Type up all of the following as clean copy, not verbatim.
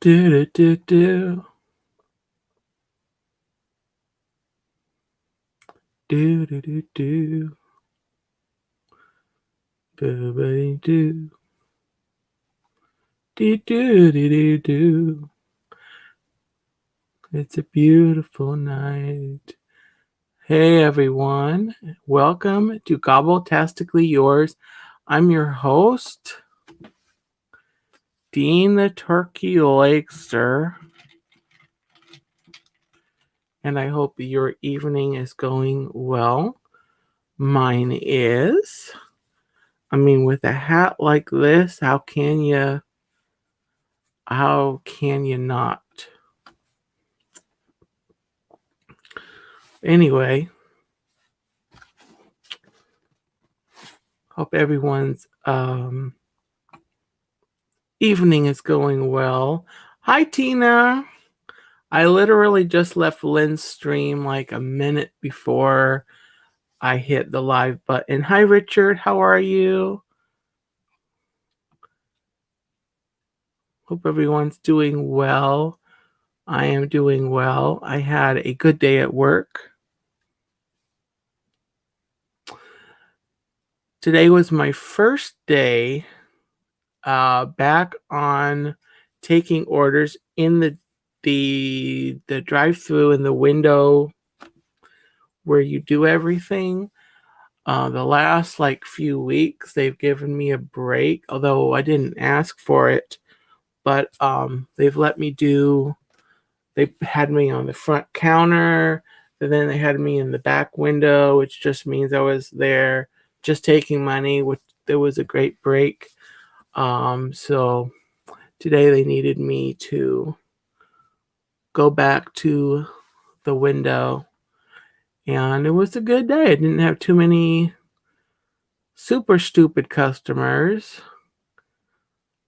Do do do do. Do do do do. Do do do. Do do do do do. It's a beautiful night. Hey everyone, welcome to Gobbletastically Yours. I'm your host, Dean the Turkey Legster, and I hope your evening is going well. Mine is. With a hat like this, how can you not? Anyway, hope everyone's evening is going well. Hi, Tina. I literally just left Lynn's stream like a minute before I hit the live button. Hi, Richard. How are you? Hope everyone's doing well. I am doing well. I had a good day at work. Today was my first day back on taking orders in the drive-through in the window where you do everything. The last few weeks they've given me a break, although I didn't ask for it, but they've let me do. They had me on the front counter, and then they had me in the back window, which just means I was there just taking money, which there was a great break. So today they needed me to go back to the window, and it was a good day. I didn't have too many super stupid customers.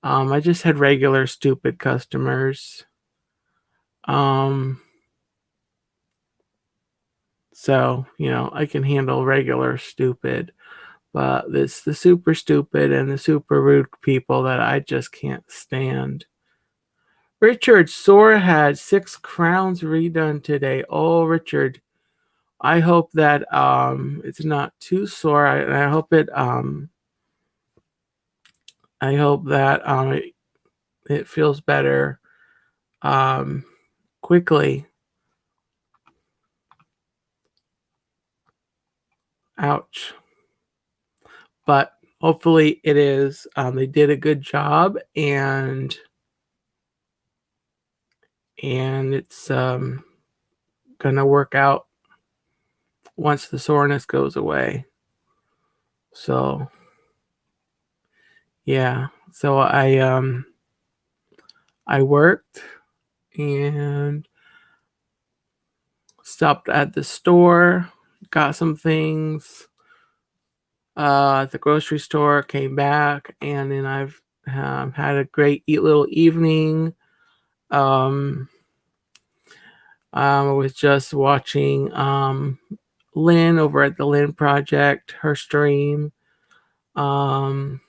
I just had regular stupid customers. So, I can handle regular stupid, but it's the super stupid and the super rude people that I just can't stand. Richard, Sora had 6 crowns redone today. Oh, Richard, I hope that it's not too sore. I hope it it feels better quickly. Ouch. But hopefully it is. They did a good job, and it's gonna work out once the soreness goes away. So yeah. So I worked and stopped at the store, got some things at the grocery store, came back, and then I've had a great little evening. I was just watching Lynn over at the Lynn Project, her stream. So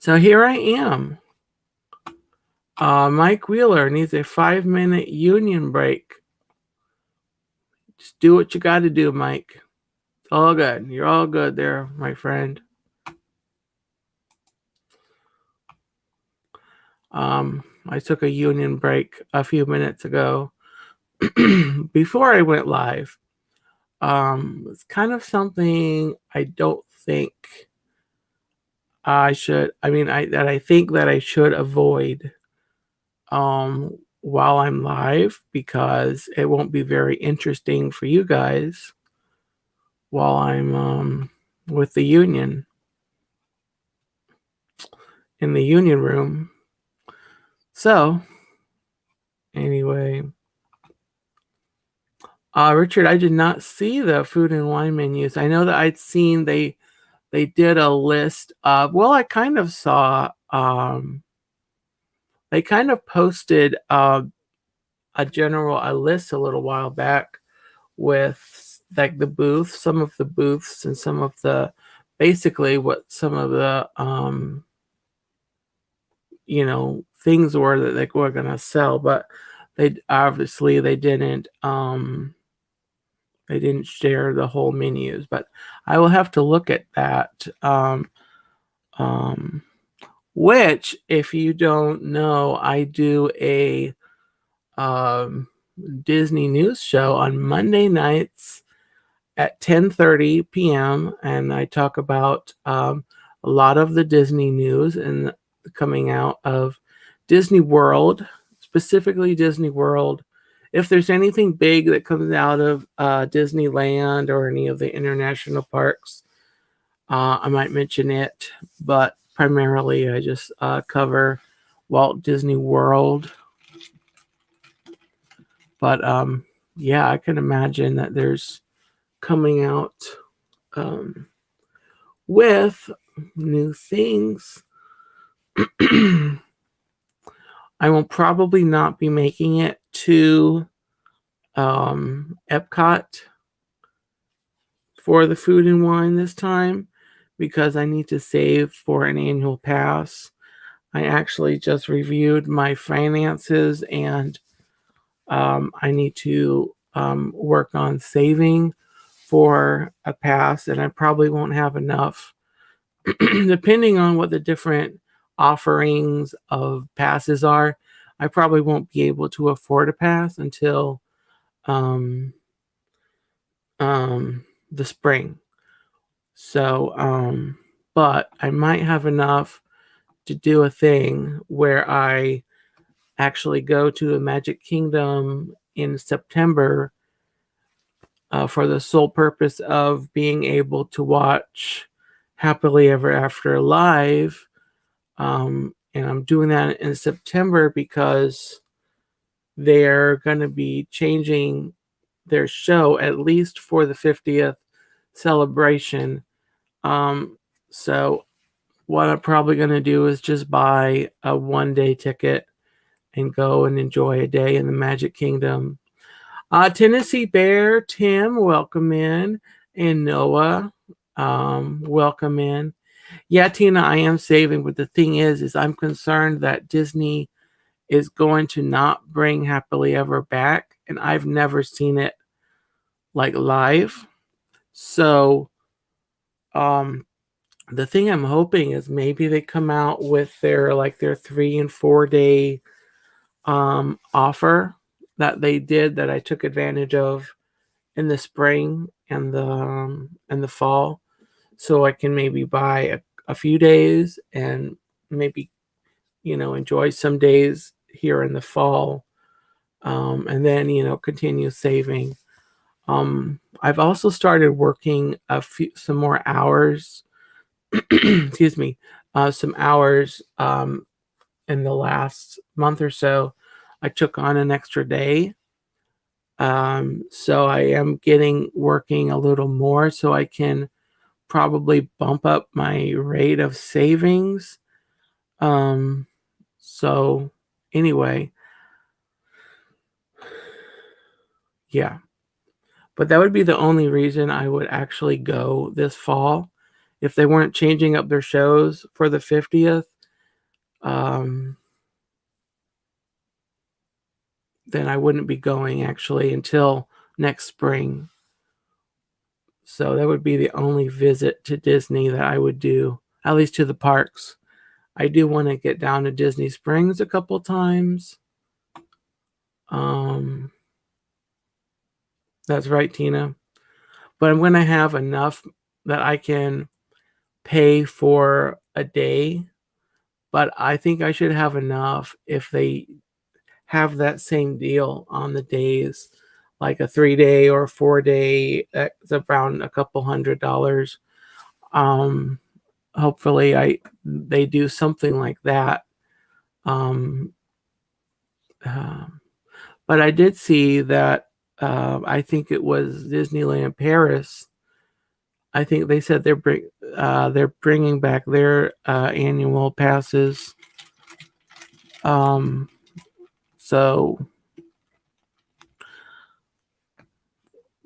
here I am. Mike Wheeler needs a 5-minute union break. Just do what you got to do, Mike. It's all good. You're all good there, my friend. I took a union break a few minutes ago before I went live. It's kind of something I don't think I should. I think that I should avoid while I'm live, because it won't be very interesting for you guys while I'm with the union in the union room. So anyway, Richard, I did not see the food and wine menus. I know that I'd seen they did a list of, well, I kind of saw they kind of posted a list a little while back with the booths, some of the booths, and some of the basically what some of the things were that they were going to sell, but they didn't share the whole menus. But I will have to look at that. Um, which, if you don't know, I do a um, Disney news show on Monday nights at 10:30 p.m. and I talk about a lot of the Disney news and coming out of Disney World, specifically Disney World. If there's anything big that comes out of Disneyland or any of the international parks, I might mention it, but primarily I just cover Walt Disney World. But yeah, I can imagine that there's coming out with new things. I will probably not be making it to Epcot for the food and wine this time because I need to save for an annual pass. I actually just reviewed my finances and I need to work on saving for a pass, and I probably won't have enough depending on what the different offerings of passes are. I probably won't be able to afford a pass until um, the spring. So, but I might have enough to do a thing where I actually go to the Magic Kingdom in September for the sole purpose of being able to watch Happily Ever After live. And I'm doing that in September because they're going to be changing their show at least for the 50th celebration. So what I'm probably going to do is just buy a 1-day ticket and go and enjoy a day in the Magic Kingdom. Tennessee Bear, Tim, welcome in. And Noah, welcome in. Yeah, Tina, I am saving, but the thing is I'm concerned that Disney is going to not bring Happily Ever back, and I've never seen it like live. So, the thing I'm hoping is maybe they come out with their 3 and 4 day offer that they did that I took advantage of in the spring and the fall, so I can maybe buy a few days and maybe enjoy some days here in the fall, and then continue saving. I've also started working some more hours. Excuse me, some hours in the last month or so. I took on an extra day. So I am working a little more so I can probably bump up my rate of savings. So anyway, yeah. But that would be the only reason I would actually go this fall. If they weren't changing up their shows for the 50th, then I wouldn't be going actually until next spring. So that would be the only visit to Disney that I would do, at least to the parks. I do want to get down to Disney Springs a couple times. That's right, Tina. But I'm going to have enough that I can pay for a day. But I think I should have enough if they have that same deal on the days, like a 3-day or a 4-day. That's around a couple $100. Hopefully they do something like that. But I did see that I think it was Disneyland Paris. I think they said they're bringing back their annual passes. So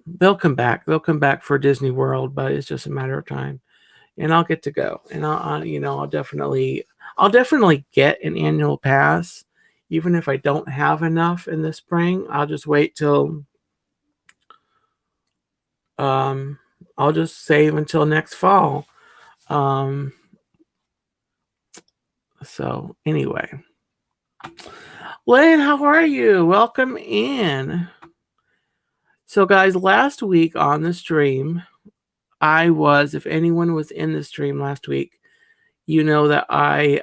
they'll come back. They'll come back for Disney World, but it's just a matter of time. And I'll get to go. And I'll definitely. I'll definitely get an annual pass, even if I don't have enough in the spring. I'll just wait till I'll just save until next fall. So anyway, Lynn, how are you? Welcome in. So guys, last week on the stream, if anyone was in the stream last week, you know that I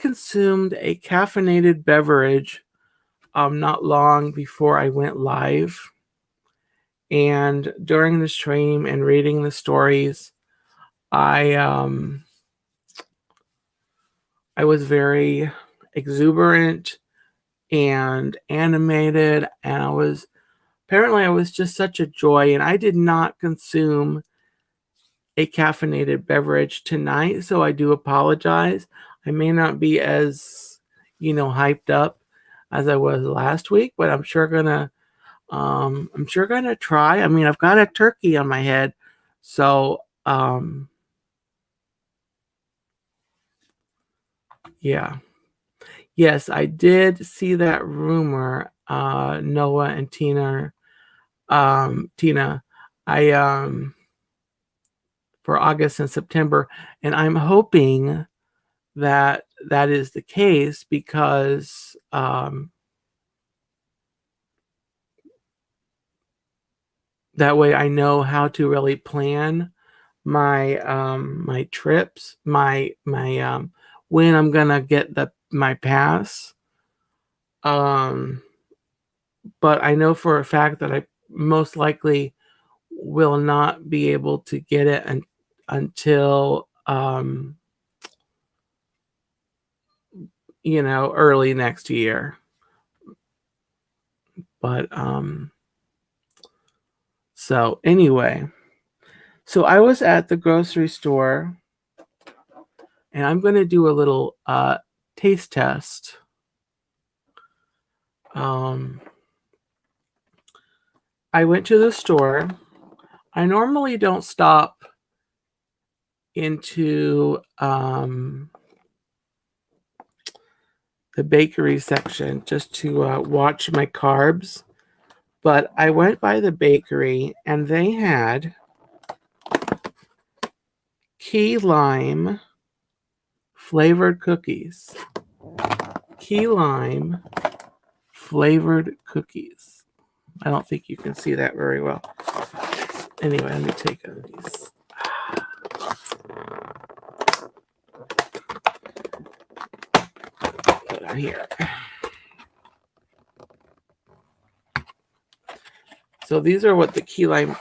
consumed a caffeinated beverage not long before I went live. And during the stream and reading the stories, I was very exuberant and animated, and I was just such a joy. And I did not consume a caffeinated beverage tonight, so I do apologize. I may not be as hyped up as I was last week, but I'm sure gonna try. I mean, I've got a turkey on my head, so yeah. Yes, I did see that rumor, Noah and Tina. Tina, I for August and September, and I'm hoping that that is the case because that way I know how to really plan my trips, my when I'm gonna get my pass. But I know for a fact that I most likely will not be able to get it until early next year. But so anyway, so I was at the grocery store and I'm going to do a little taste test. I went to the store. I normally don't stop into the bakery section just to watch my carbs, but I went by the bakery and they had key lime flavored cookies. Key lime flavored cookies. I don't think you can see that very well. Anyway, let me take these. Put on here. So these are what the key lime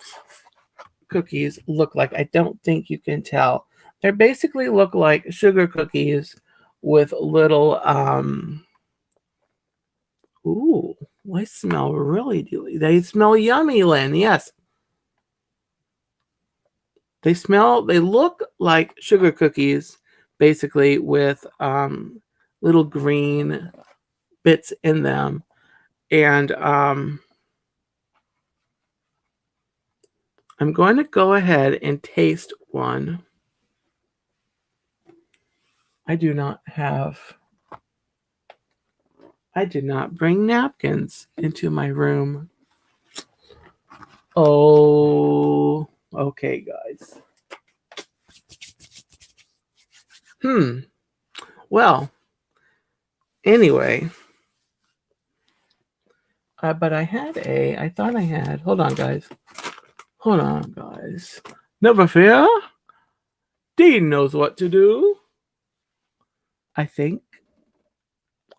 cookies look like. I don't think you can tell. They basically look like sugar cookies with little ooh, they smell really delicious. They smell yummy, Lynn. Yes. They look like sugar cookies, basically with little green bits in them. And I'm going to go ahead and taste one. I did not bring napkins into my room. Oh, okay, guys. Well, anyway, but I thought I had, hold on, guys. Never fear. Dean knows what to do. I think.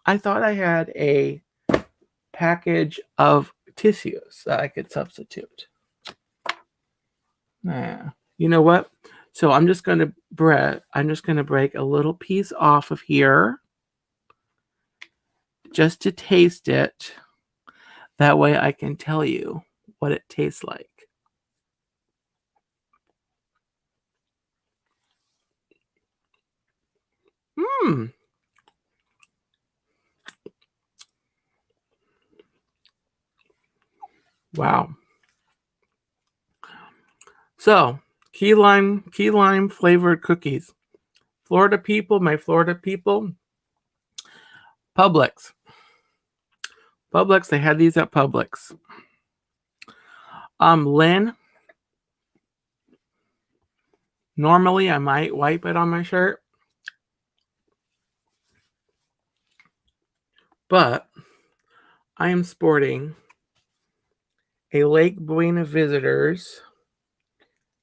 I thought I had a package of tissues that I could substitute. You know what? So I'm just gonna break a little piece off of here just to taste it. That way I can tell you what it tastes like. Wow. So, key lime flavored cookies. Florida people, my Florida people, Publix. Publix, they had these at Publix. Lynn, normally I might wipe it on my shirt, but I am sporting a Lake Buena Visitors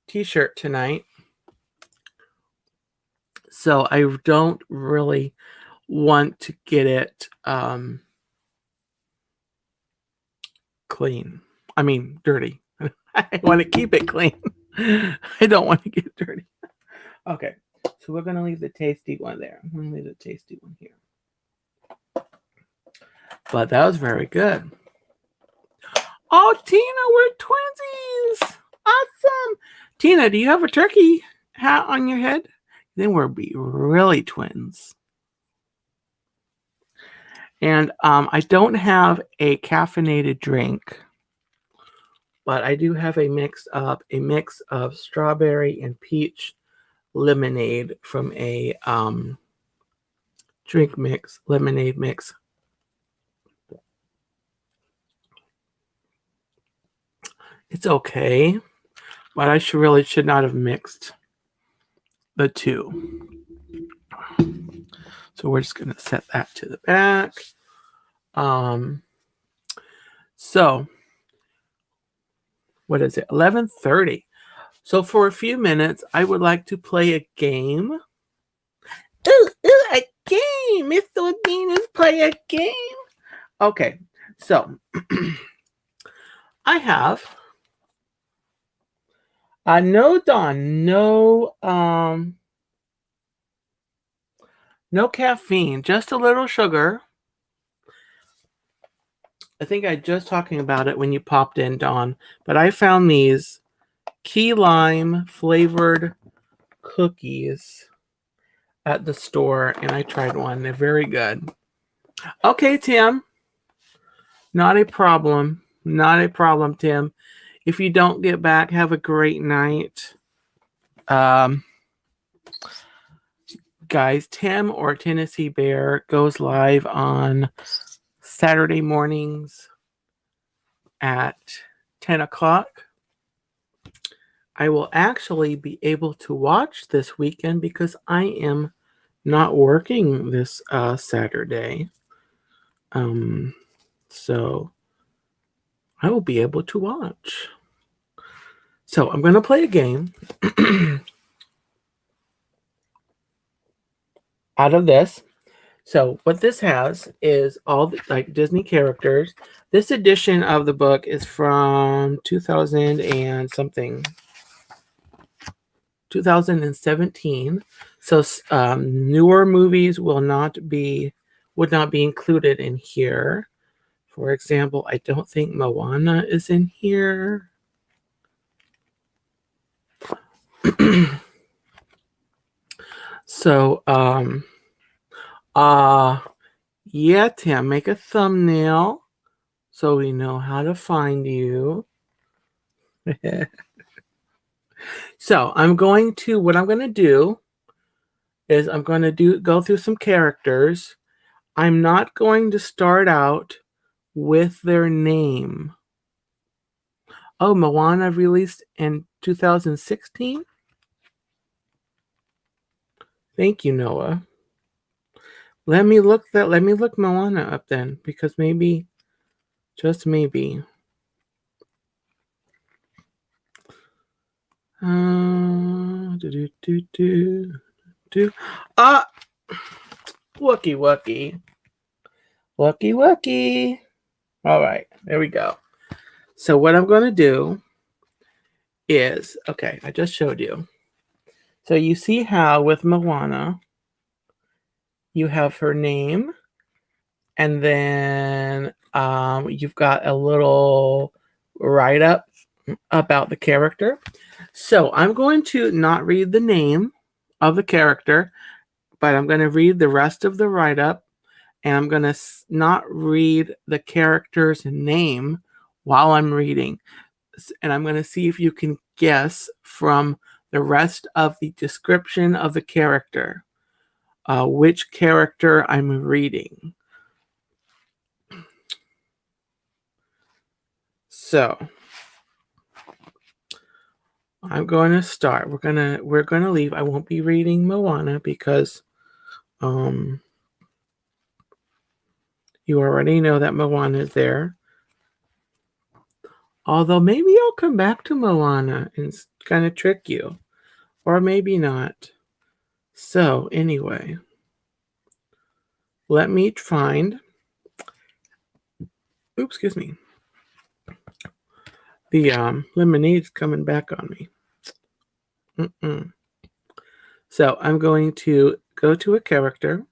t-shirt tonight. So I don't really want to get it clean. I mean, dirty. I want to keep it clean. I don't want to get dirty. Okay, so we're going to leave the tasty one there. I'm going to leave the tasty one here. But that was very good. Oh, Tina, we're twinsies. Awesome. Tina, do you have a turkey hat on your head? Then we'll be really twins. And I don't have a caffeinated drink, but I do have a mix of strawberry and peach lemonade from a lemonade mix. It's okay, but I should not have mixed the two. So we're just going to set that to the back. So what is it? 11:30. So for a few minutes, I would like to play a game. Ooh, a game. Mr. Venus, play a game. Okay, so I have no Dawn, no caffeine, just a little sugar. I think I was just talking about it when you popped in, Dawn, but I found these key lime flavored cookies at the store, and I tried one. They're very good. Okay, Tim. Not a problem. Not a problem, Tim. If you don't get back, have a great night. Guys, Tim or Tennessee Bear goes live on Saturday mornings at 10 o'clock. I will actually be able to watch this weekend because I am not working this Saturday. So I will be able to watch. So I'm going to play a game out of this. So what this has is all the, like Disney characters. This edition of the book is from 2017. So newer movies would not be included in here. For example, I don't think Moana is in here. So yeah, Tim, make a thumbnail so we know how to find you. So what I'm going to do is I'm going to go through some characters. I'm not going to start out with their name. Oh, Moana released in 2016? Thank you, Noah. Let me look Moana up then, because maybe, just maybe. Wookie. All right, there we go. So what I'm going to do is, okay, I just showed you. So you see how with Moana, you have her name, and then you've got a little write-up about the character. So I'm going to not read the name of the character, but I'm going to read the rest of the write-up, and I'm going to not read the character's name while I'm reading. And I'm going to see if you can guess from the rest of the description of the character. which character I'm reading. So I'm going to start. We're gonna leave. I won't be reading Moana because you already know that Moana is there. Although maybe I'll come back to Moana and kind of trick you, or maybe not. So anyway, let me find. Oops, excuse me. The lemonade's coming back on me. So I'm going to go to a character,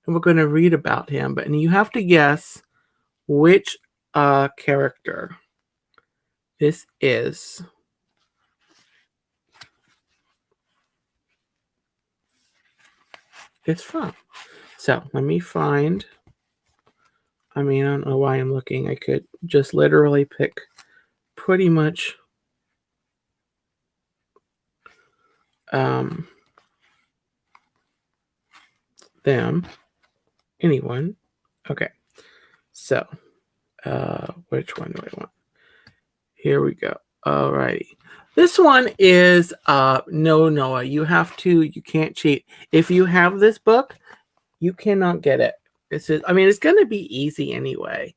and we're going to read about him. And you have to guess which character this is. It's from. So let me find. I mean, I don't know why I'm looking. I could just literally pick pretty much them. Anyone. Okay. So, which one do I want? Here we go. Alrighty. This one is no, Noah. You can't cheat. If you have this book, you cannot get it. It's gonna be easy anyway.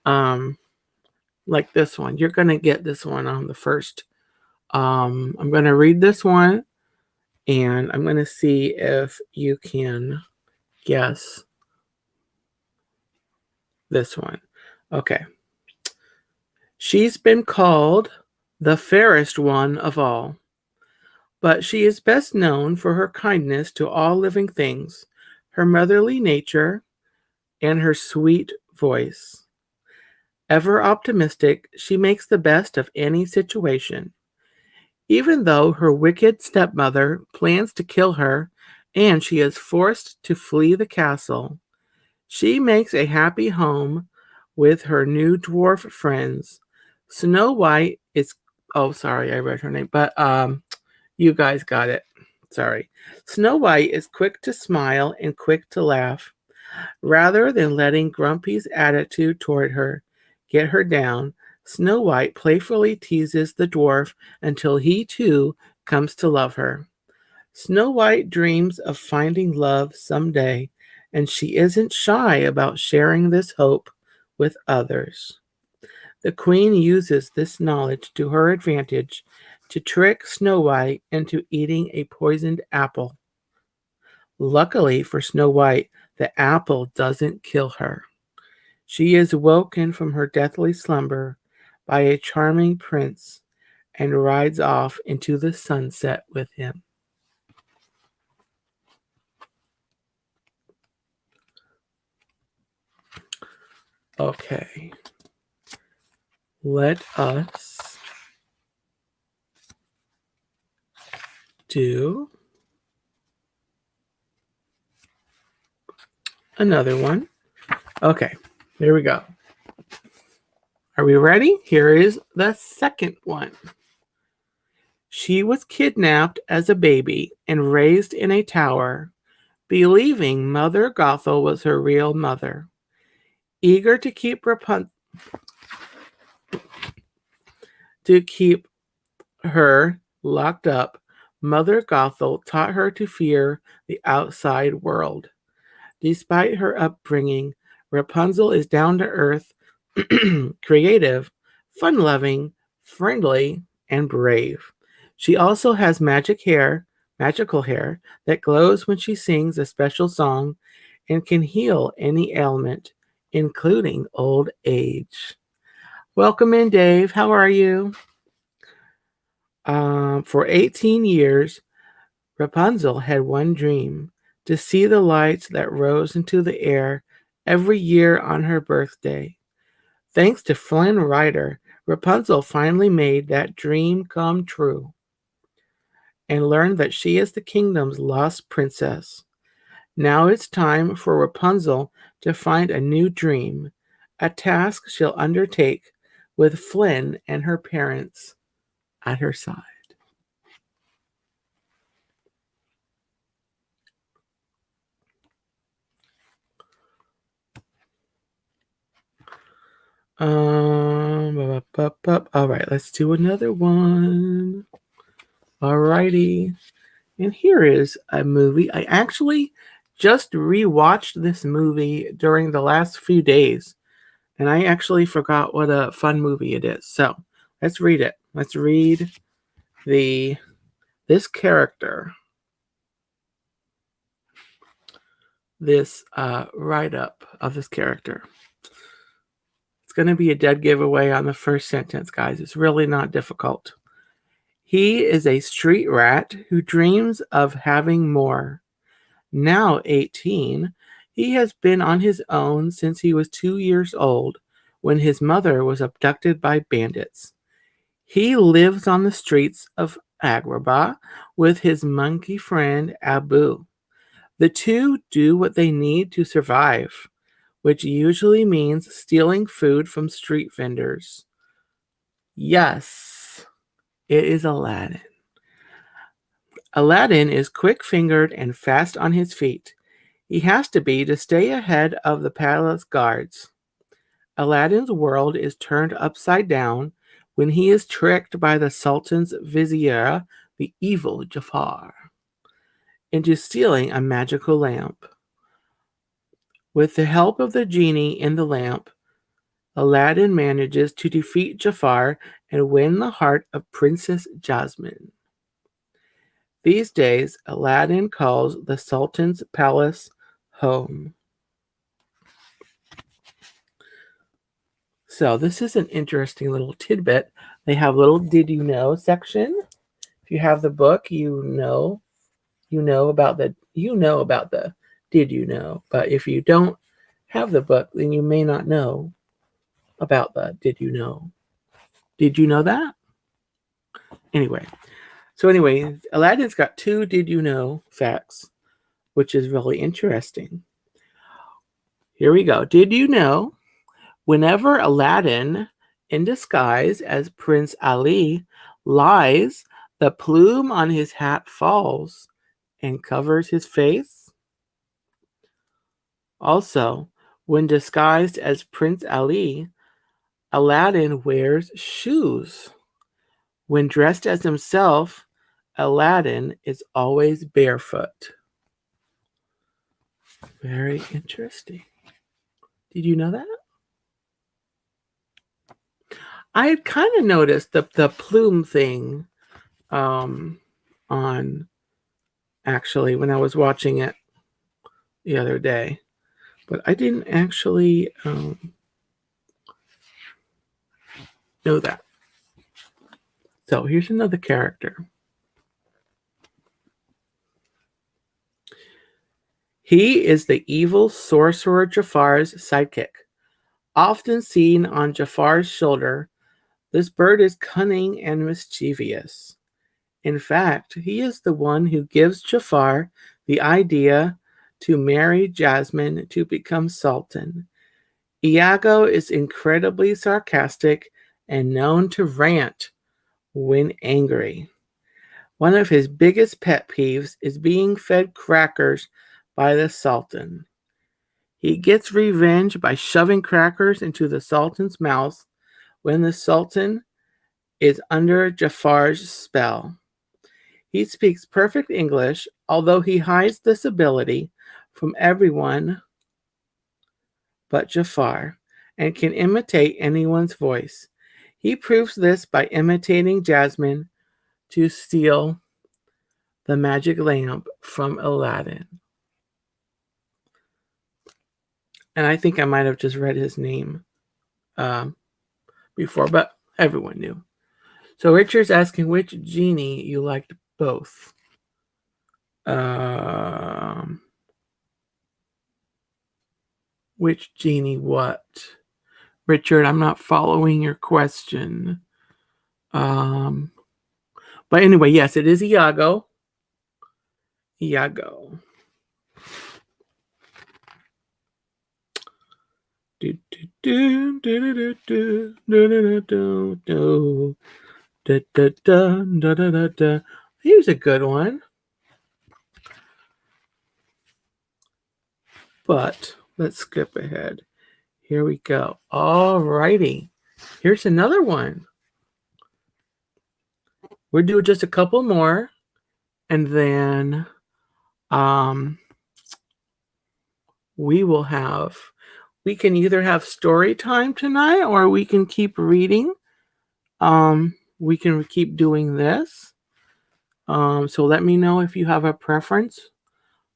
Like this one. You're gonna get this one on the first. I'm gonna read this one and I'm gonna see if you can guess this one. Okay. She's been called the fairest one of all, but she is best known for her kindness to all living things, her motherly nature, and her sweet voice. Ever optimistic, she makes the best of any situation. Even though her wicked stepmother plans to kill her and she is forced to flee the castle, she makes a happy home with her new dwarf friends. Snow White is sorry, I read her name, but you guys got it. Sorry. Snow White is quick to smile and quick to laugh. Rather than letting Grumpy's attitude toward her get her down, Snow White playfully teases the dwarf until he too comes to love her. Snow White dreams of finding love someday, and she isn't shy about sharing this hope with others. The queen uses this knowledge to her advantage to trick Snow White into eating a poisoned apple. Luckily for Snow White, the apple doesn't kill her. She is woken from her deathly slumber by a charming prince and rides off into the sunset with him. Okay. Let us do another one. Okay, here we go. Are we ready? Here is the second one. She was kidnapped as a baby and raised in a tower, believing Mother Gothel was her real mother. Eager to keep her locked up, Mother Gothel taught her to fear the outside world. Despite her upbringing, Rapunzel is down to earth, creative, fun-loving, friendly, and brave. She also has magical hair that glows when she sings a special song and can heal any ailment, including old age. Welcome in, Dave. How are you? For 18 years, Rapunzel had one dream: to see the lights that rose into the air every year on her birthday. Thanks to Flynn Rider, Rapunzel finally made that dream come true and learned that she is the kingdom's lost princess. Now it's time for Rapunzel to find a new dream, a task she'll undertake with Flynn and her parents at her side. All right, let's do another one. All righty. And here is a movie. I actually just rewatched this movie during the last few days, and I actually forgot what a fun movie it is. So let's read it. Let's read this character, this write up of this character. It's going to be a dead giveaway on the first sentence, guys. It's really not difficult. He is a street rat who dreams of having more. Now 18, he has been on his own since he was 2 years old when his mother was abducted by bandits. He lives on the streets of Agrabah with his monkey friend Abu. The two do what they need to survive, which usually means stealing food from street vendors. Yes, it is Aladdin. Aladdin is quick-fingered and fast on his feet. He has to be to stay ahead of the palace guards. Aladdin's world is turned upside down when he is tricked by the Sultan's vizier, the evil Jafar, into stealing a magical lamp. With the help of the genie in the lamp, Aladdin manages to defeat Jafar and win the heart of Princess Jasmine. These days, Aladdin calls the Sultan's palace home. So this is an interesting little tidbit. They have little did you know section. If you have the book, you know about the did you know. But if you don't have the book, then you may not know about the did you know. Did you know that? Anyway, Aladdin's got 2 did you know facts, which is really interesting. Here we go. Did you know whenever Aladdin, in disguise as Prince Ali, lies, the plume on his hat falls and covers his face? Also, when disguised as Prince Ali, Aladdin wears shoes. When dressed as himself, Aladdin is always barefoot. Very interesting. Did you know that? I had kind of noticed the plume thing on actually when I was watching it the other day, but I didn't actually know that. So here's another character. He is the evil sorcerer Jafar's sidekick. Often seen on Jafar's shoulder, this bird is cunning and mischievous. In fact, he is the one who gives Jafar the idea to marry Jasmine to become sultan. Iago is incredibly sarcastic and known to rant when angry. One of his biggest pet peeves is being fed crackers by the sultan. He gets revenge by shoving crackers into the sultan's mouth when the sultan is under Jafar's spell. He speaks perfect English, although he hides this ability from everyone but Jafar, and can imitate anyone's voice. He proves this by imitating Jasmine to steal the magic lamp from Aladdin. And I think I might have just read his name before, but everyone knew. So Richard's asking which genie you liked both. Which genie what? Richard, I'm not following your question. But anyway, yes, it is Iago. Iago. Here's a good one. But let's skip ahead. Here we go. All righty. Here's another one. We'll do just a couple more, and then we can either have story time tonight or we can keep reading. We can keep doing this. So let me know if you have a preference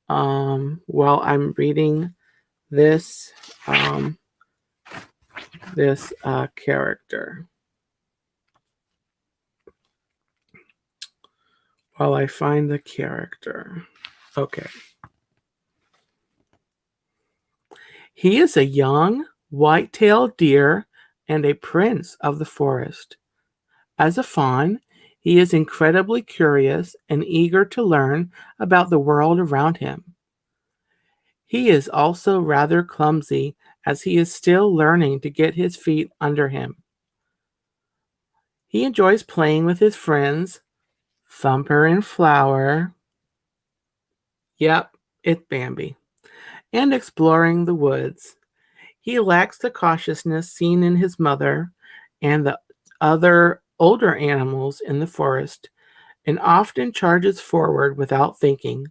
while I'm reading this character. While I find the character. Okay. He is a young, white-tailed deer and a prince of the forest. As a fawn, he is incredibly curious and eager to learn about the world around him. He is also rather clumsy as he is still learning to get his feet under him. He enjoys playing with his friends, Thumper and Flower. Yep, it's Bambi. And exploring the woods. He lacks the cautiousness seen in his mother and the other older animals in the forest, and often charges forward without thinking.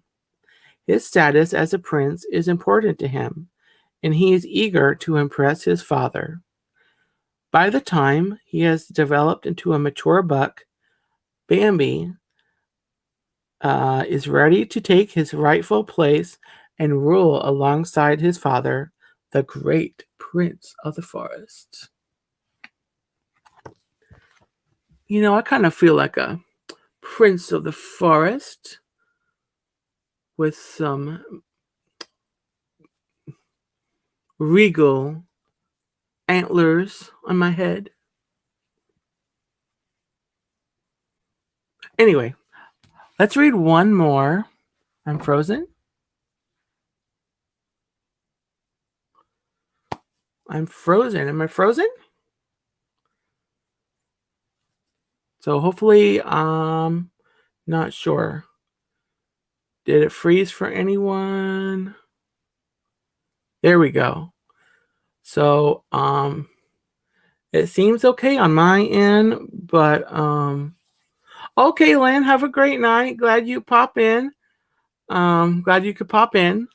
His status as a prince is important to him, and he is eager to impress his father. By the time he has developed into a mature buck, Bambi is ready to take his rightful place and rule alongside his father, the great prince of the forest. You know, I kind of feel like a prince of the forest with some regal antlers on my head. Anyway, let's read one more. I'm frozen. I'm frozen. Am I frozen? So hopefully, not sure. Did it freeze for anyone? There we go. So, it seems okay on my end, but, okay, Lynn, have a great night. Glad you pop in. Glad you could pop in.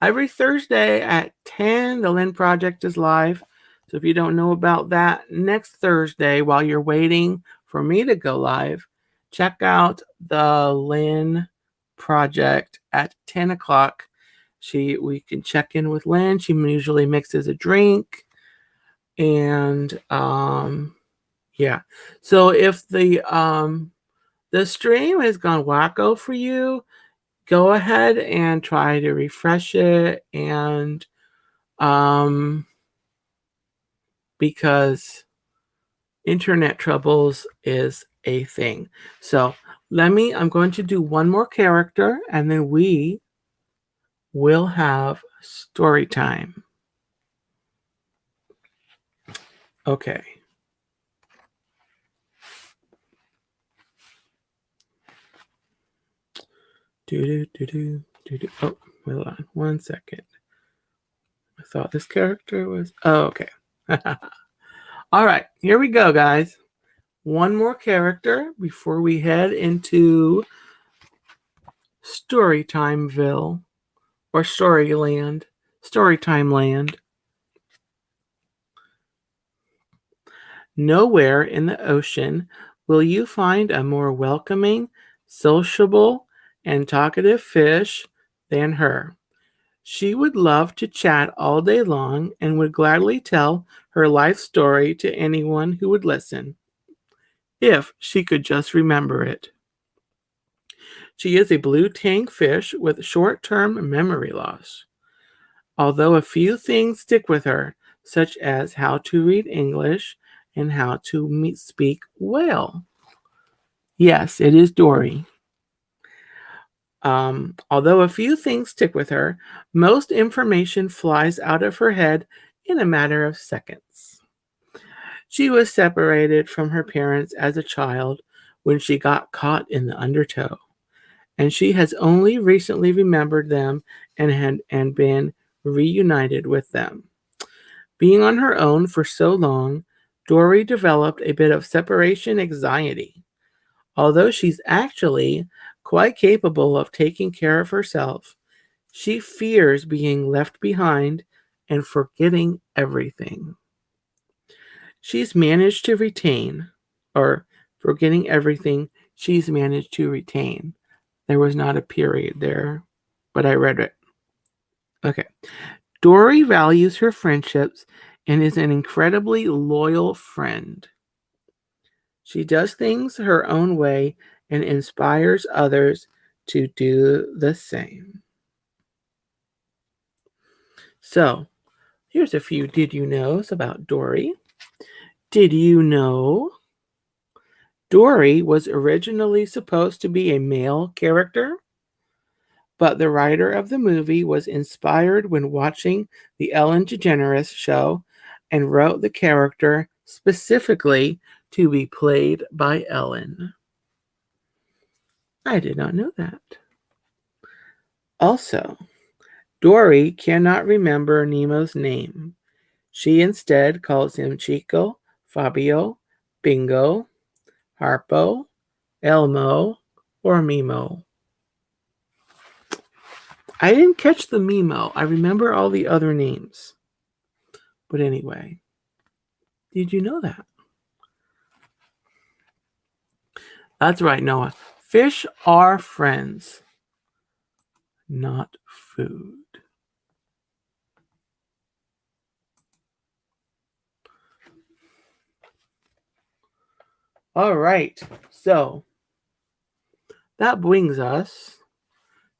Every Thursday at 10, the Lynn Project is live. So if you don't know about that, next Thursday, while you're waiting for me to go live, check out the Lynn Project at 10 o'clock. We can check in with Lynn. She usually mixes a drink. And yeah. So if the stream has gone wacko for you, go ahead and try to refresh it, and because internet troubles is a thing. So I'm going to do one more character, and then we will have story time. Okay. Oh, hold on 1 second. I thought this character was... Oh, okay. All right, here we go, guys. One more character before we head into Storytimeville, or Storyland, Storytime Land. Nowhere in the ocean will you find a more welcoming, sociable, and talkative fish than her. She would love to chat all day long and would gladly tell her life story to anyone who would listen, if she could just remember it. She is a blue tank fish with short-term memory loss. Although a few things stick with her, such as how to read English and how to speak whale. Yes, it is Dory. Although a few things stick with her, most information flies out of her head in a matter of seconds. She was separated from her parents as a child when she got caught in the undertow, and she has only recently remembered them and been reunited with them. Being on her own for so long, Dory developed a bit of separation anxiety. Although she's actually quite capable of taking care of herself, she fears being left behind and forgetting everything. She's managed to retain, or forgetting everything she's managed to retain. There was not a period there, but I read it. Okay. Dory values her friendships and is an incredibly loyal friend. She does things her own way and inspires others to do the same. So, here's a few did you knows about Dory. Did you know Dory was originally supposed to be a male character? But the writer of the movie was inspired when watching the Ellen DeGeneres show and wrote the character specifically to be played by Ellen. I did not know that. Also, Dory cannot remember Nemo's name. She instead calls him Chico, Fabio, Bingo, Harpo, Elmo, or Mimo. I didn't catch the Mimo. I remember all the other names. But anyway, did you know that? That's right, Noah. Fish are friends, not food. All right, so that brings us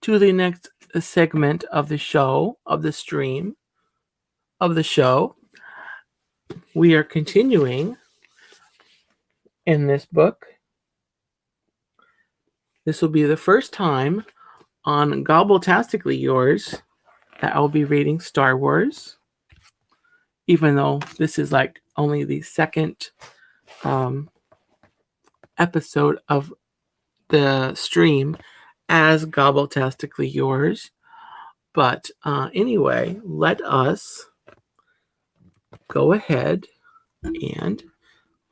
to the next segment of the show, of the stream, of the show. We are continuing in this book. This will be the first time on Gobbletastically Yours that I'll be reading Star Wars, even though this is like only the second episode of the stream as Gobbletastically Yours. But anyway, let us go ahead and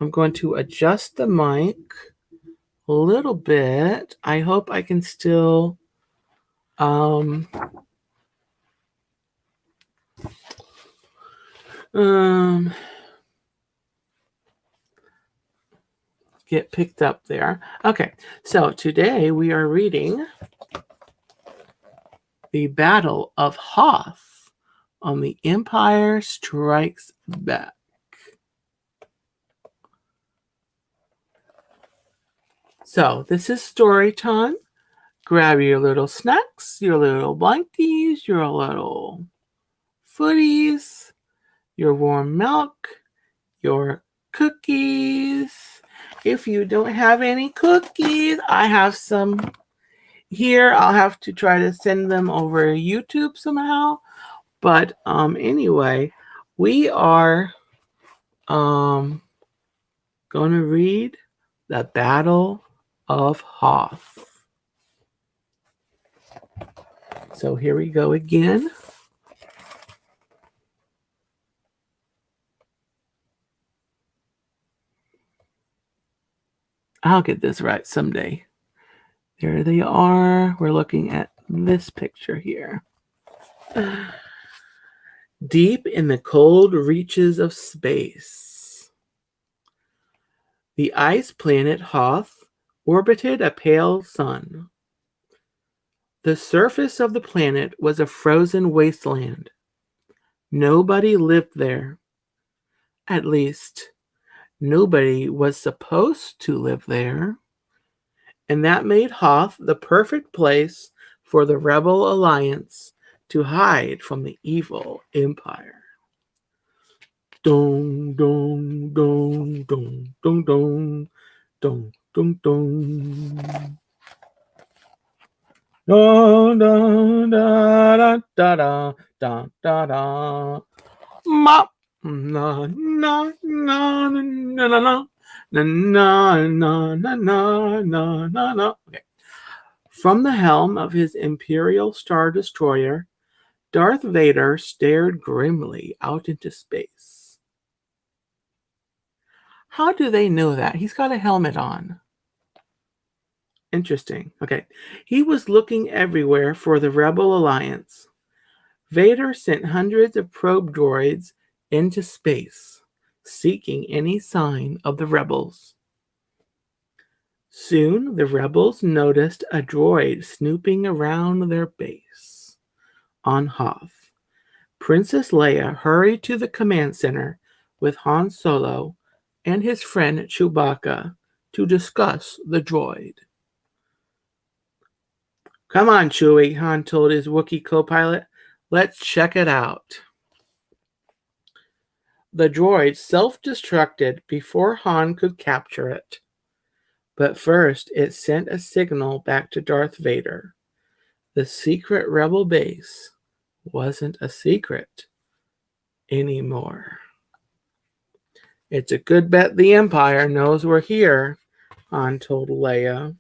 I'm going to adjust the mic a little bit. I hope I can still get picked up there. Okay, so today we are reading The Battle of Hoth on The Empire Strikes Back. So this is story time. Grab your little snacks, your little blankies, your little footies, your warm milk, your cookies. If you don't have any cookies, I have some here. I'll have to try to send them over YouTube somehow. But anyway, we are going to read The Battle of Hoth. So here we go again. I'll get this right someday. There they are. We're looking at this picture here. Deep in the cold reaches of space, the ice planet Hoth orbited a pale sun. The surface of the planet was a frozen wasteland. Nobody lived there. At least, nobody was supposed to live there. And that made Hoth the perfect place for the Rebel Alliance to hide from the evil Empire. Dong, dong, dong, dong, dong, dong, dong, dong, dong. Da da da da da da da da. Ma na na na na na na na na na na na. Okay. From the helm of his Imperial Star Destroyer, Darth Vader stared grimly out into space. How do they know that? He's got a helmet on. Interesting. Okay. He was looking everywhere for the Rebel Alliance. Vader sent hundreds of probe droids into space, seeking any sign of the rebels. Soon, the rebels noticed a droid snooping around their base on Hoth. Princess Leia hurried to the command center with Han Solo and his friend Chewbacca to discuss the droid. Come on, Chewie, Han told his Wookiee co-pilot. Let's check it out. The droid self-destructed before Han could capture it. But first, it sent a signal back to Darth Vader. The secret rebel base wasn't a secret anymore. It's a good bet the Empire knows we're here, Han told Leia.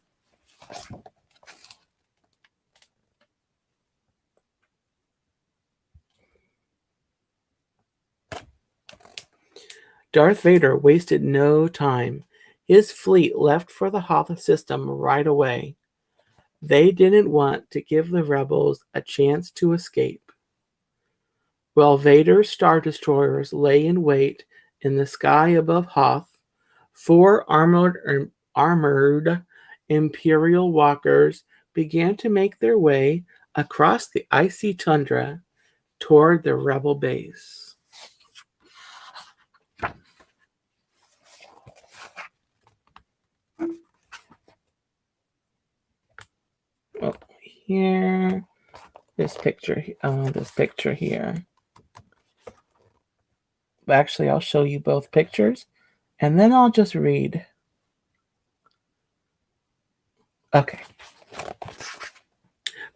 Darth Vader wasted no time. His fleet left for the Hoth system right away. They didn't want to give the rebels a chance to escape. While Vader's Star Destroyers lay in wait in the sky above Hoth, 4 armored Imperial walkers began to make their way across the icy tundra toward the rebel base. Oh, here, this picture here. Actually, I'll show you both pictures, and then I'll just read. Okay.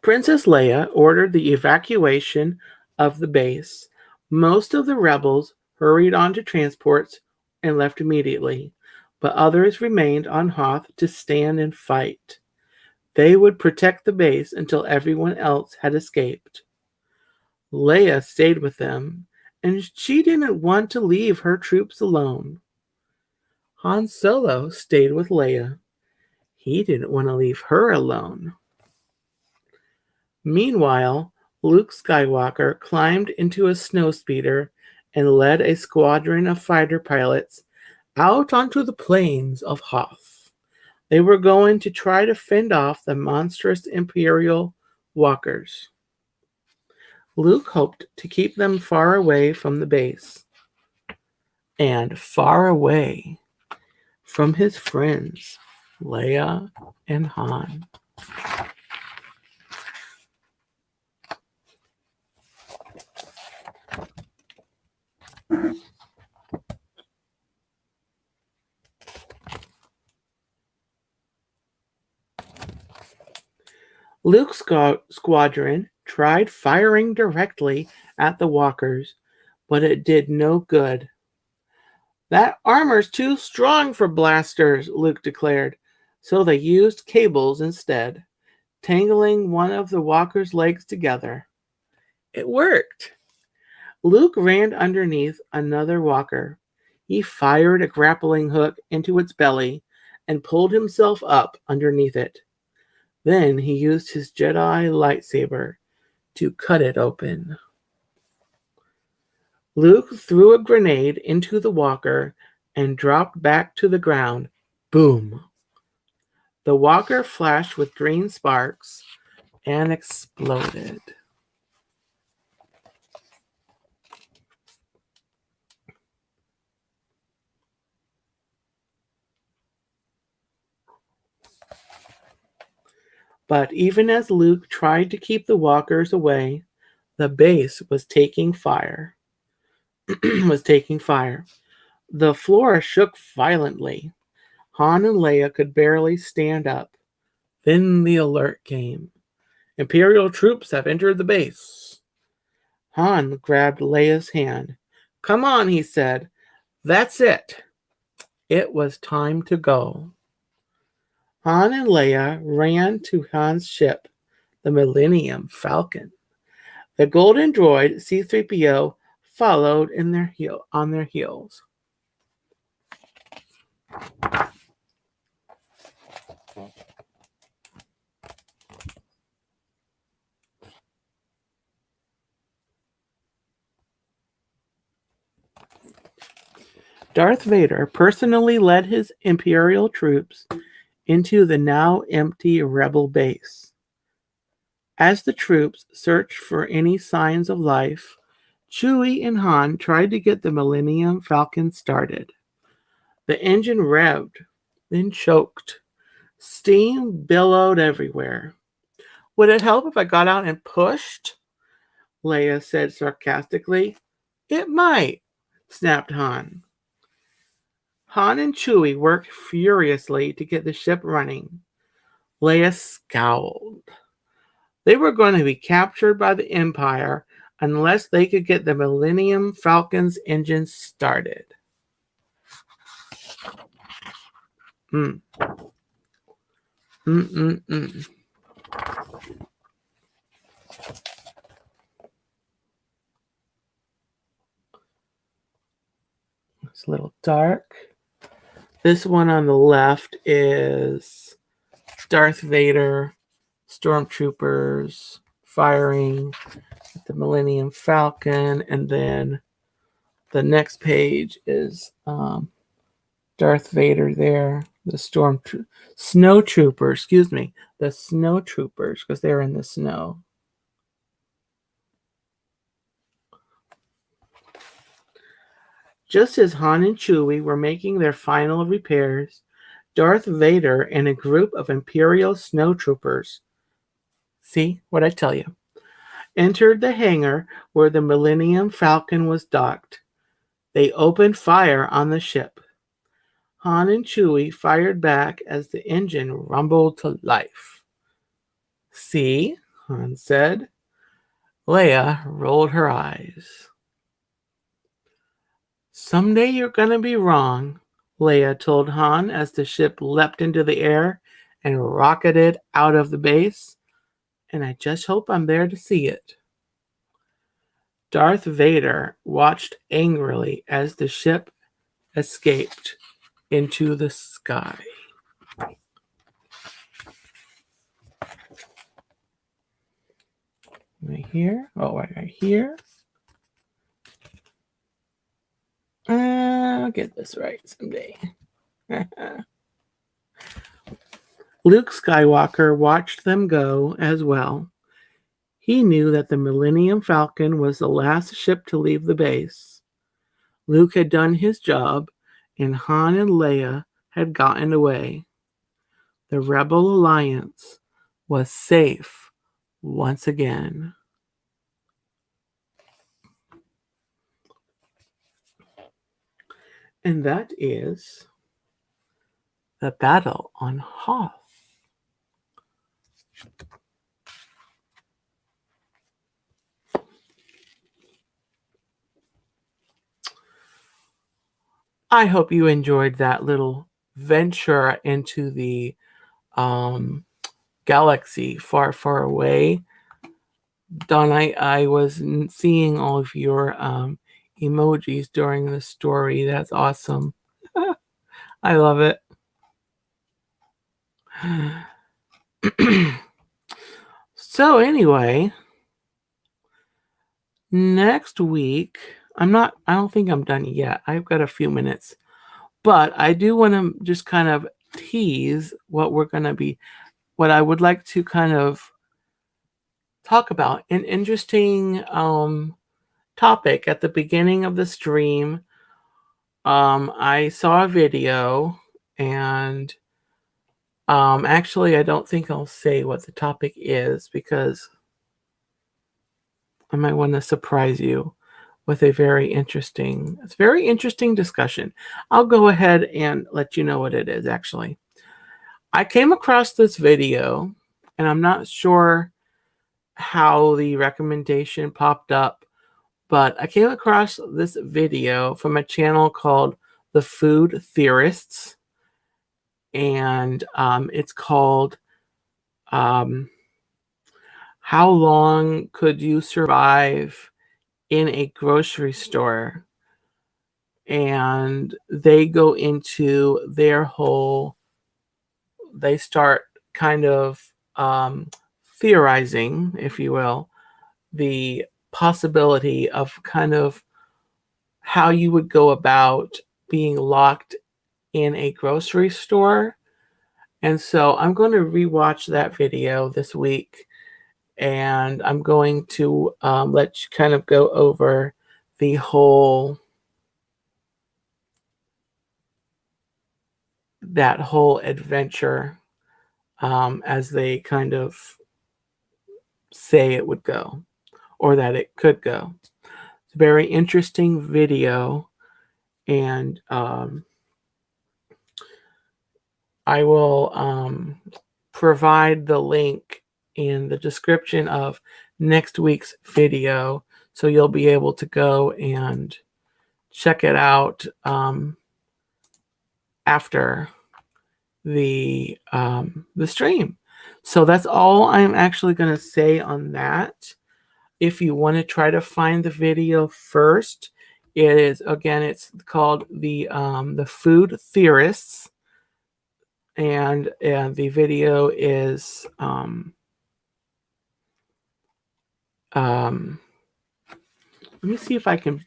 Princess Leia ordered the evacuation of the base. Most of the rebels hurried onto transports and left immediately, but others remained on Hoth to stand and fight. They would protect the base until everyone else had escaped. Leia stayed with them, and she didn't want to leave her troops alone. Han Solo stayed with Leia. He didn't want to leave her alone. Meanwhile, Luke Skywalker climbed into a snowspeeder and led a squadron of fighter pilots out onto the plains of Hoth. They were going to try to fend off the monstrous Imperial walkers. Luke hoped to keep them far away from the base and far away from his friends, Leia and Han. Luke's squadron tried firing directly at the walkers, but it did no good. That armor's too strong for blasters, Luke declared, so they used cables instead, tangling one of the walker's legs together. It worked. Luke ran underneath another walker. He fired a grappling hook into its belly and pulled himself up underneath it. Then he used his Jedi lightsaber to cut it open. Luke threw a grenade into the walker and dropped back to the ground. Boom! The walker flashed with green sparks and exploded. But even as Luke tried to keep the walkers away, the base was taking fire. The floor shook violently. Han and Leia could barely stand up. Then the alert came. Imperial troops have entered the base. Han grabbed Leia's hand. Come on, he said. That's it. It was time to go. Han and Leia ran to Han's ship, the Millennium Falcon. The golden droid C-3PO followed on their heels. Darth Vader personally led his Imperial troops into the now empty Rebel base. As the troops searched for any signs of life, Chewie and Han tried to get the Millennium Falcon started. The engine revved, then choked. Steam billowed everywhere. Would it help if I got out and pushed? Leia said sarcastically. It might, snapped Han. Han and Chewie worked furiously to get the ship running. Leia scowled. They were going to be captured by the Empire unless they could get the Millennium Falcon's engine started. Mm. Mm-mm-mm. It's a little dark. This one on the left is Darth Vader, stormtroopers firing at the Millennium Falcon, and then the next page is Darth Vader there, the snow troopers, the snow troopers, because they're in the snow. Just as Han and Chewie were making their final repairs, Darth Vader and a group of Imperial snowtroopers, see what I tell you, entered the hangar where the Millennium Falcon was docked. They opened fire on the ship. Han and Chewie fired back as the engine rumbled to life. See, Han said. Leia rolled her eyes. Someday you're going to be wrong, Leia told Han as the ship leapt into the air and rocketed out of the base. And I just hope I'm there to see it. Darth Vader watched angrily as the ship escaped into the sky. Right here. Oh, right here. I'll get this right someday. Luke Skywalker watched them go as well. He knew that the Millennium Falcon was the last ship to leave the base. Luke had done his job, and Han and Leia had gotten away. The Rebel Alliance was safe once again. And that is the battle on Hoth. I hope you enjoyed that little venture into the galaxy far, far away. Don, I was seeing all of your emojis during the story. That's awesome. I love it. So anyway, next week, I don't think I'm done yet. I've got a few minutes, but I do want to just kind of tease what I would like to kind of talk about. An interesting topic at the beginning of the stream. I saw a video, and actually I don't think I'll say what the topic is because I might want to surprise you with a very interesting discussion. I'll go ahead and let you know what it is. Actually, I came across this video, and I'm not sure how the recommendation popped up, but I came across this video from a channel called The Food Theorists, and it's called how long could you survive in a grocery store? And they go into their whole, they start kind of theorizing, if you will, the possibility of kind of how you would go about being locked in a grocery store. And so I'm going to rewatch that video this week, and I'm going to let you kind of go over the whole, that whole adventure as they kind of say it would go, or that it could go. It's a very interesting video, and I will provide the link in the description of next week's video, so you'll be able to go and check it out after the stream. So that's all I'm actually going to say on that. If you want to try to find the video first, it is, again, it's called the Food Theorists, and the video is let me see if I can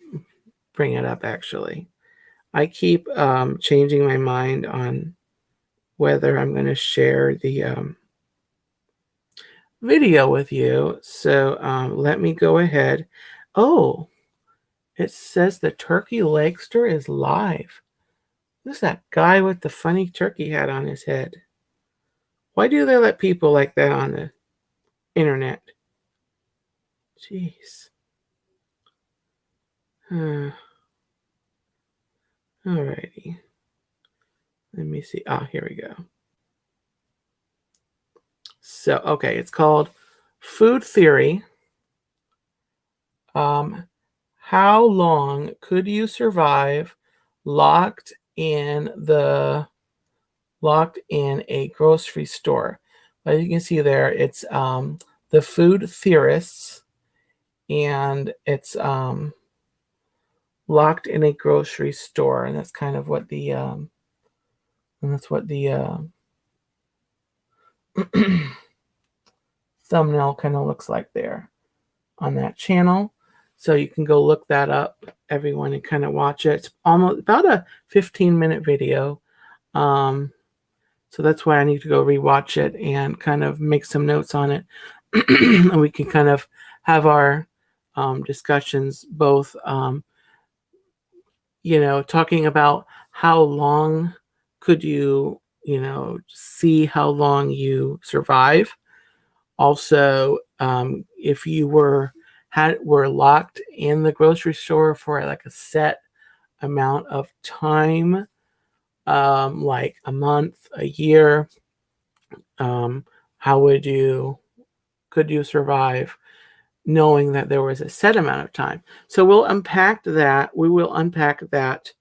bring it up. Actually, I keep changing my mind on whether I'm going to share the video with you. So let me go ahead. Oh, it says the turkey leg stir is live. Who's that guy with the funny turkey hat on his head? Why do they let people like that on the internet? Jeez. Alrighty. Let me see. Ah, here we go. So, okay, it's called Food Theory. How long could you survive locked in a grocery store? As you can see there, it's the Food Theorists, and it's locked in a grocery store, and that's kind of what the thumbnail kind of looks like there on that channel. So you can go look that up, everyone, and kind of watch it. It's almost about a 15-minute video. So that's why I need to go rewatch it and kind of make some notes on it. And we can kind of have our discussions, both, talking about how long could you, see how long you survive. Also, if you were locked in the grocery store for like a set amount of time, like a month, a year, how could you survive knowing that there was a set amount of time? So we'll unpack that. We will unpack that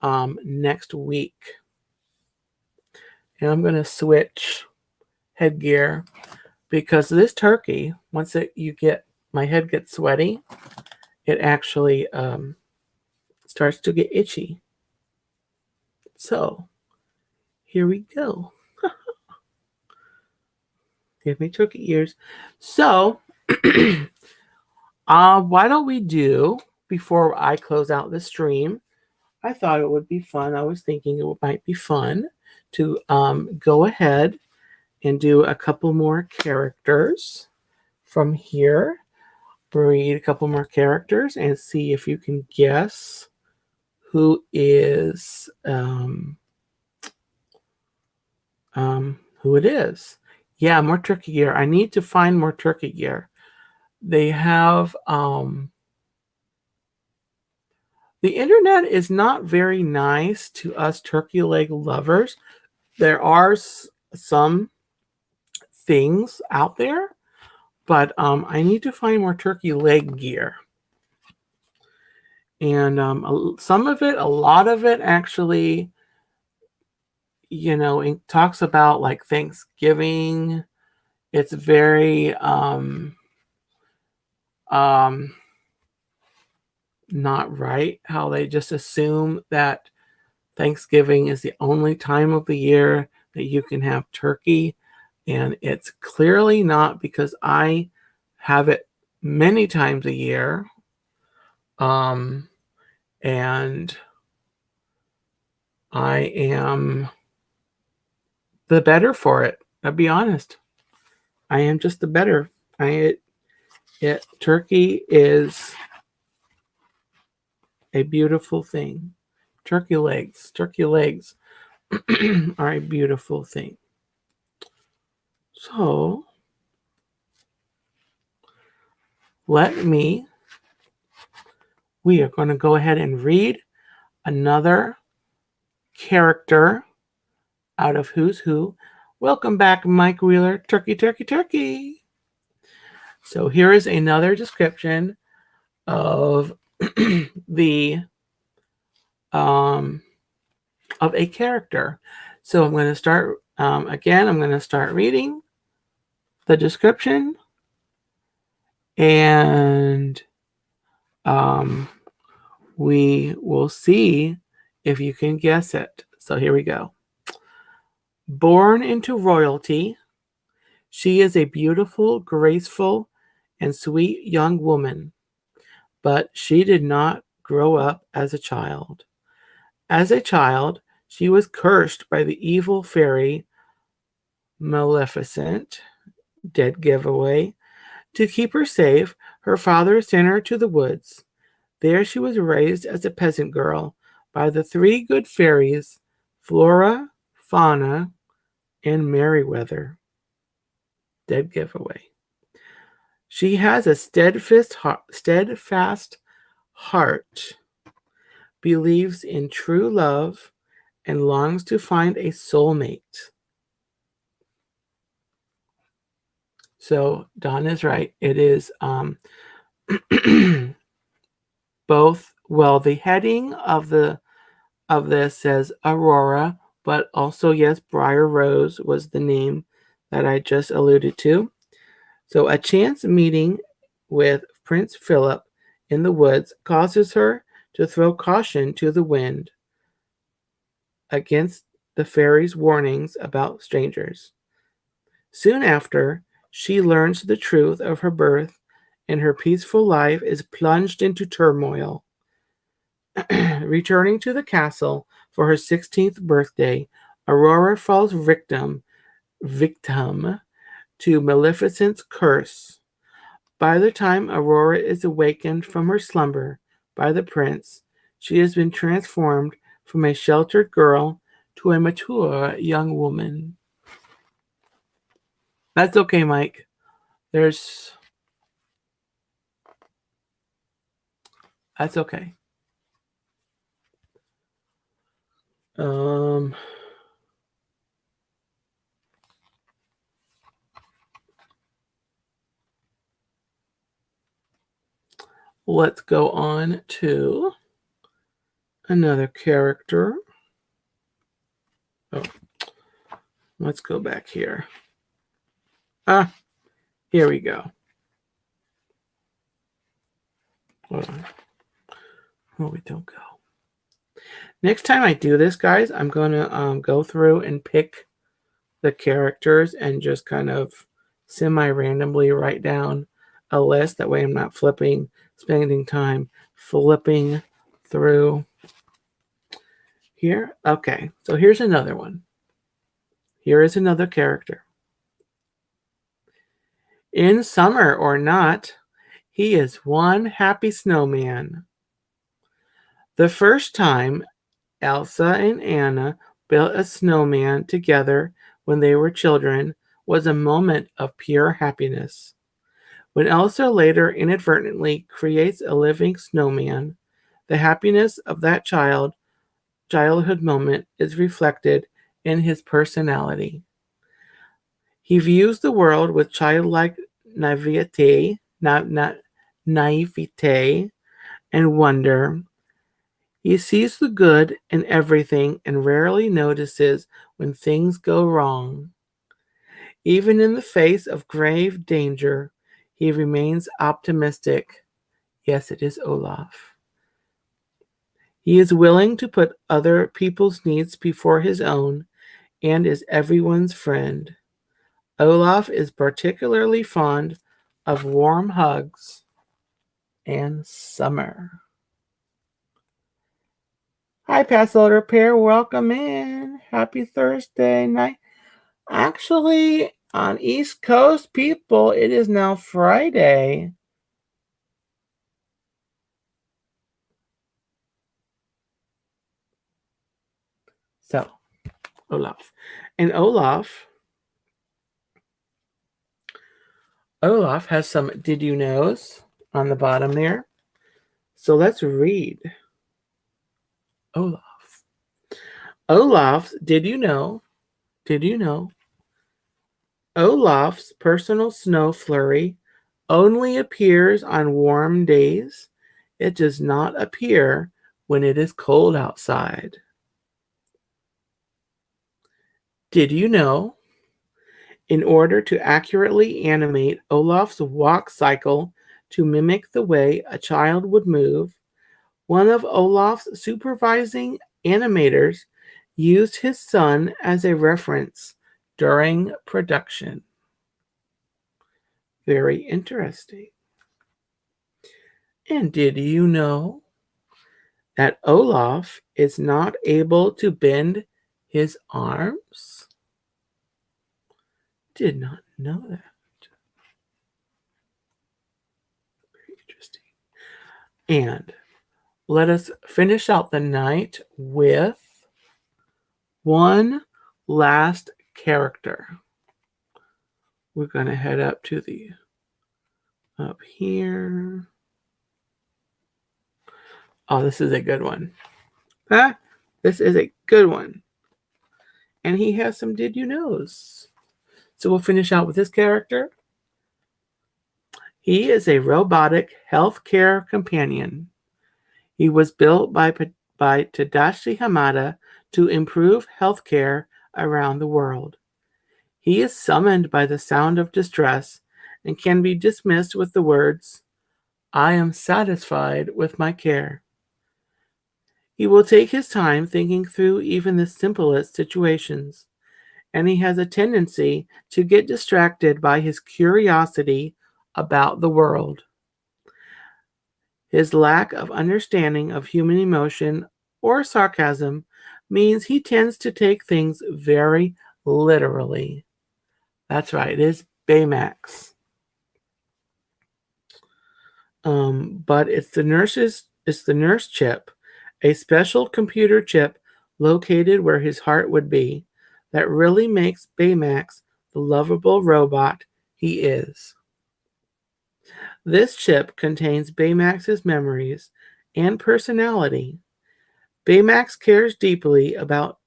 next week. And I'm going to switch headgear, because this turkey, once my head gets sweaty, it actually starts to get itchy. So here we go. Give me turkey ears. So why don't we do, before I close out the stream, I thought it would be fun. I was thinking it might be fun to go ahead and do a couple more characters from here. Read a couple more characters and see if you can guess who is who it is. Yeah, more turkey gear. I need to find more turkey gear. They have the internet is not very nice to us turkey leg lovers. There are some things out there, but I need to find more turkey leg gear. And some of it, a lot of it actually, it talks about like Thanksgiving. It's very not right. How they just assume that Thanksgiving is the only time of the year that you can have turkey, and it's clearly not, because I have it many times a year. And I am the better for it. I'll be honest. I am just the better. Turkey is a beautiful thing. Turkey legs are a beautiful thing. So we are going to go ahead and read another character out of Who's Who. Welcome back, Mike Wheeler. Turkey, turkey, turkey. So here is another description of the of a character. So I'm going to start again. I'm going to start reading the description, and we will see if you can guess it. So here we go. Born into royalty, she is a beautiful, graceful, and sweet young woman, but she did not grow up as a child. As a child, she was cursed by the evil fairy Maleficent, dead giveaway. To keep her safe, her father sent her to the woods. There she was raised as a peasant girl by the three good fairies, Flora, Fauna, and Merryweather, dead giveaway. She has a steadfast heart, believes in true love, and longs to find a soulmate. So Don is right. It is both. Well, the heading of this says Aurora, but also, yes, Briar Rose was the name that I just alluded to. So a chance meeting with Prince Philip in the woods causes her to throw caution to the wind against the fairies' warnings about strangers. Soon after, she learns the truth of her birth, and her peaceful life is plunged into turmoil. Returning to the castle for her 16th birthday, Aurora falls victim to Maleficent's curse. By the time Aurora is awakened from her slumber by the prince, she has been transformed from a sheltered girl to a mature young woman. That's okay, Mike. That's okay. Let's go on to another character. Oh, let's go back here. Here we go. Hold on. Oh, we don't go. Next time I do this, guys, I'm going to go through and pick the characters and just kind of semi-randomly write down a list. That way I'm not spending time flipping through here. Okay, so here's another one. Here is another character. In summer or not, he is one happy snowman. The first time Elsa and Anna built a snowman together when they were children was a moment of pure happiness. When Elsa later inadvertently creates a living snowman, the happiness of that childhood moment is reflected in his personality. He views the world with childlike naivete and wonder. He sees the good in everything and rarely notices when things go wrong. Even in the face of grave danger, He remains optimistic. Yes, it is Olaf. He is willing to put other people's needs before his own and is everyone's friend. Olaf is particularly fond of warm hugs and summer. Hi, Pastel Repair. Welcome in. Happy Thursday night. Actually, on East Coast people, it is now Friday. So, Olaf. And Olaf has some did you knows on the bottom there. So let's read Olaf. Olaf's did you know? Did you know? Olaf's personal snow flurry only appears on warm days. It does not appear when it is cold outside. Did you know? In order to accurately animate Olaf's walk cycle to mimic the way a child would move, one of Olaf's supervising animators used his son as a reference during production. Very interesting. And did you know that Olaf is not able to bend his arms? Did not know that. Very interesting. And let us finish out the night with one last character. We're going to head up here. Oh, this is a good one. Huh? This is a good one. And he has some did you knows. So we'll finish out with this character. He is a robotic healthcare companion. He was built by Tadashi Hamada to improve healthcare around the world. He is summoned by the sound of distress and can be dismissed with the words, "I am satisfied with my care." He will take his time thinking through even the simplest situations, and he has a tendency to get distracted by his curiosity about the world. His lack of understanding of human emotion or sarcasm means he tends to take things very literally. That's right, it is Baymax. But it's the nurse chip, a special computer chip located where his heart would be, that really makes Baymax the lovable robot he is. This chip contains Baymax's memories and personality. Baymax cares deeply about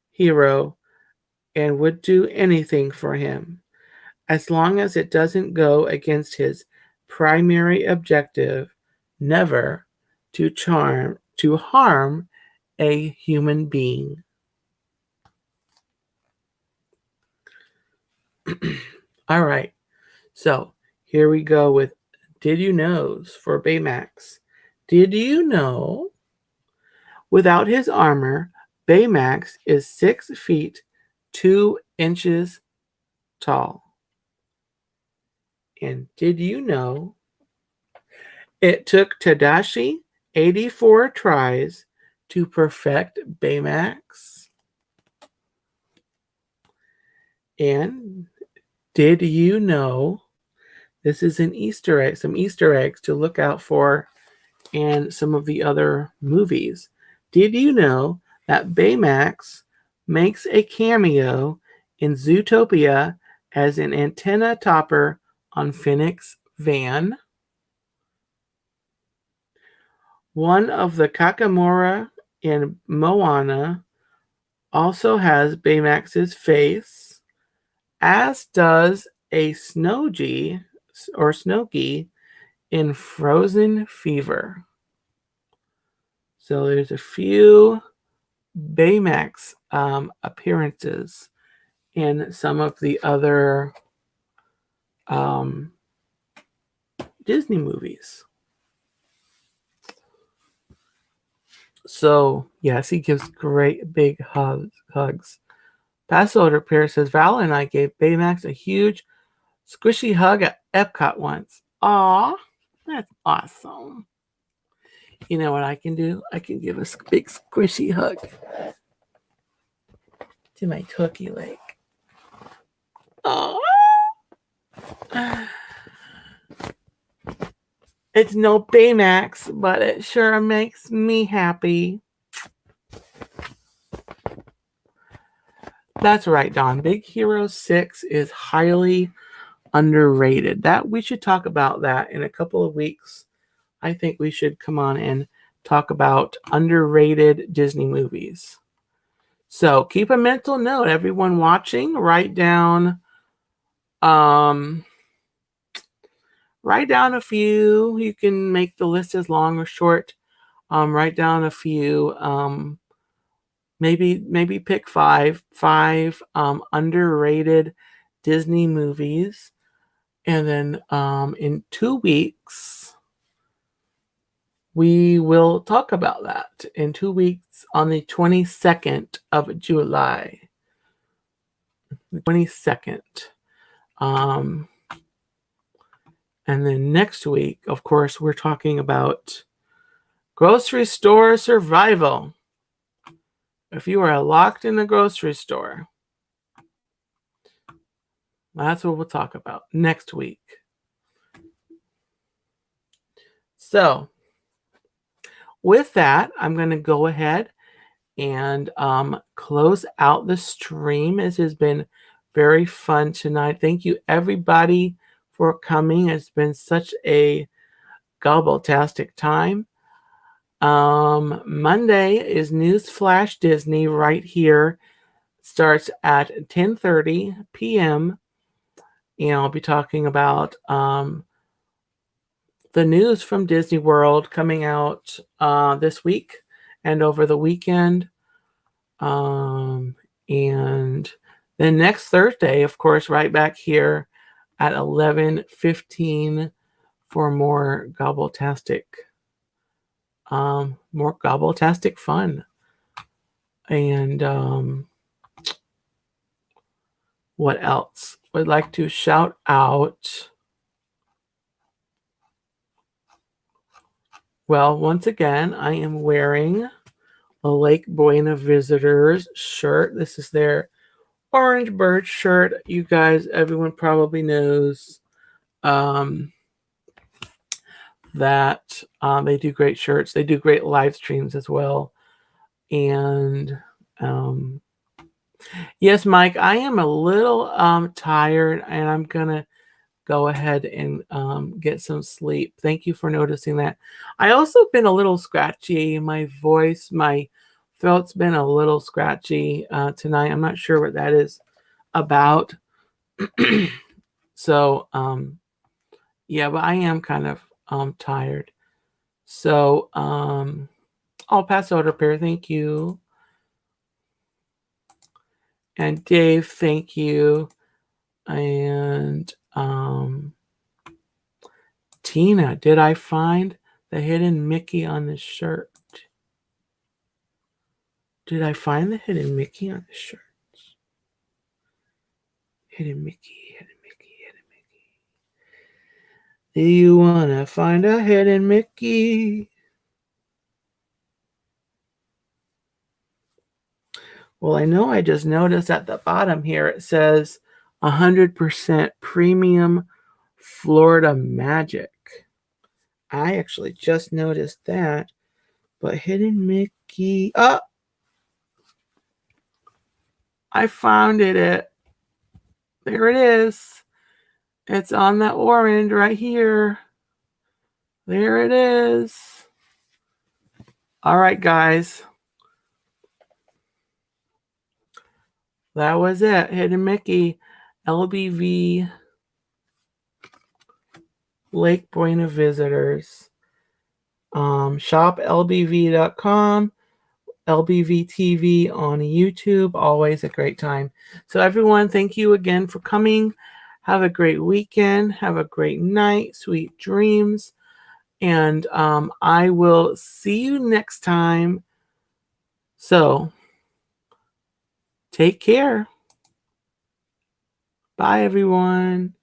Hero and would do anything for him, as long as it doesn't go against his primary objective, never to harm a human being. All right, so here we go with Did You Knows for Baymax. Did you know? Without his armor, Baymax is 6 feet 2 inches tall. And did you know it took Tadashi 84 tries to perfect Baymax? And did you know this is an Easter egg, some Easter eggs to look out for in some of the other movies? Did you know that Baymax makes a cameo in Zootopia as an antenna topper on Finnick's van? One of the Kakamora in Moana also has Baymax's face, as does a Snowgy in Frozen Fever. So there's a few Baymax appearances in some of the other Disney movies. So yes, he gives great big hugs. Passover Pair says Val and I gave Baymax a huge squishy hug at Epcot once. Aw, that's awesome. You know what I can do? I can give a big squishy hug to my turkey leg. Aw. It's no Baymax, but it sure makes me happy. That's right, Don. Big Hero 6 is highly underrated. That we should talk about that in a couple of weeks. I think we should come on and talk about underrated Disney movies. So keep a mental note, everyone watching. Write down a few. You can make the list as long or short. Write down a few. Maybe pick five underrated Disney movies, and then in 2 weeks we will talk about that. In 2 weeks, on the 22nd of July, the 22nd. And then next week, of course, we're talking about grocery store survival. If you are locked in the grocery store, that's what we'll talk about next week. So, with that, I'm going to go ahead and close out the stream. This has been very fun tonight. Thank you, everybody, for coming. It's been such a Gobbletastic time. Monday is News Flash Disney right here. Starts at 10:30 p.m. And I'll be talking about the news from Disney World coming out this week and over the weekend. And then next Thursday, of course, right back here at 11:15 for more Gobbletastic fun. And what else? Would like to shout out. Well, once again, I am wearing a Lake Buena Visitors shirt. This is their Orange Bird shirt. You guys, everyone probably knows that they do great shirts. They do great live streams as well. And yes, Mike, I am a little tired, and I'm gonna go ahead and get some sleep. Thank you for noticing that. I also been a little scratchy. My voice, my throat's been a little scratchy tonight. I'm not sure what that is about. So yeah, but I am kind of tired. So I'll pass order pair. Thank you. And Dave, thank you. And Tina, did I find the hidden Mickey on this shirt? Did I find the hidden Mickey on the shirt? Hidden Mickey, hidden Mickey, hidden Mickey. Do you want to find a hidden Mickey? Well, I know I just noticed at the bottom here it says 100% premium Florida Magic. I actually just noticed that. But hidden Mickey. Oh! I found it. There it is. It's on that orange right here. There it is. All right, guys. That was it. Hidden Mickey, LBV, Lake Buena Visitors. Shop lbv.com, LBV TV on YouTube. Always a great time. So everyone, thank you again for coming. Have a great weekend. Have a great night. Sweet dreams. And I will see you next time. So take care. Bye, everyone.